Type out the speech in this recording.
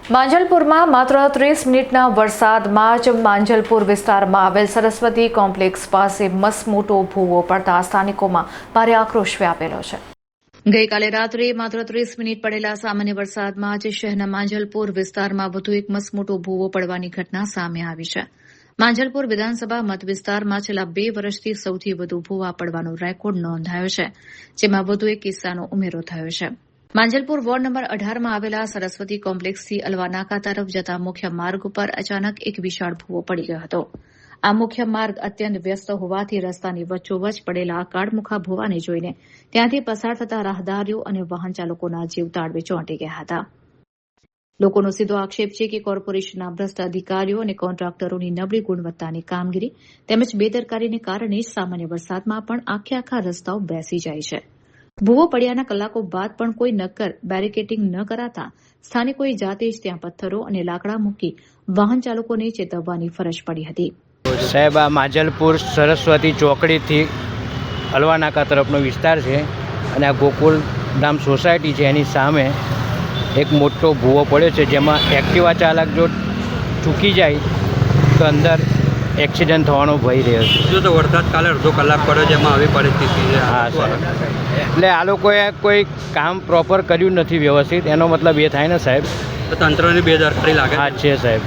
માંજલપુરમાં માત્ર 30 મિનિટના વરસાદમાં જ માંજલપુર વિસ્તારમાં આવેલ સરસ્વતી કોમ્પ્લેક્સ પાસે મસમોટો ભૂવો પડતા સ્થાનિકોમાં ભારે આક્રોશ વ્યાપેલો છે। ગઈકાલે રાત્રે માત્ર 30 મિનિટ પડેલા સામાન્ય વરસાદમાં જ શહેરના માંજલપુર વિસ્તારમાં વધુ એક મસમોટો ભૂવો પડવાની ઘટના સામે આવી છે। માંજલપુર વિધાનસભા મત વિસ્તારમાં છેલ્લા 2 વર્ષથી સૌથી વધુ ભૂવા પડવાનો રેકોર્ડ નોંધાયો છે, જેમાં વધુ એક કિસ્સાનો ઉમેરો થયો છે। માંજલપુર વોર્ડ નંબર 18માં આવેલા સરસ્વતી કોમ્પ્લેક્સથી અલવાનાકા તરફ જતા મુખ્ય માર્ગ ઉપર અચાનક એક વિશાળ ભૂવો પડી ગયો હતો। આ મુખ્ય માર્ગ અત્યંત વ્યસ્ત હોવાથી રસ્તાની વચ્ચોવચ્ચ પડેલા કાળમુખા ભૂવાને જોઈને ત્યાંથી પસાર થતા રાહદારીઓ અને વાહન ચાલકોના જીવ તાળવે ચોંટી ગયા હતા। લોકોનો સીધો આક્ષેપ છે કે કોર્પોરેશનના ભ્રષ્ટ અધિકારીઓ અને કોન્ટ્રાક્ટરોની નબળી ગુણવત્તાની કામગીરી તેમજ બેદરકારીને કારણે સામાન્ય વરસાદમાં પણ આખા રસ્તાઓ બેસી જાય છે। ભૂવો પડ્યાના કલાકો બાદ પણ કોઈ નક્કર બેરિકેડિંગ ન કરાતા સ્થાનિકોએ જાતે જ ત્યાં પથ્થરો અને લાકડા મૂકી વાહન ચાલકોને ચેતવવાની ફરજ પડી હતી। સાહેબ, આ માંજલપુર સરસ્વતી ચોકડીથી અલવાનાકા તરફનો વિસ્તાર છે અને આ ગોકુલધામ સોસાયટી છે, એની સામે એક મોટો ભૂવો પડ્યો છે, જેમાં એક્ટિવા ચાલક જો ચૂકી જાય તો અંદર એક્સિડન્ટ થવાનો ભય રહ્યો છે। જો તો વરસાદ કાલે અડધો કલાક પડ્યો છે, એમાં આવી પરિસ્થિતિ છે। હા સાહેબ, એટલે આ લોકોએ કોઈ કામ પ્રોપર કર્યું નથી વ્યવસ્થિત, એનો મતલબ એ થાય ને સાહેબ। તો તંત્રની બેદરકારી લાગે હા છે સાહેબ।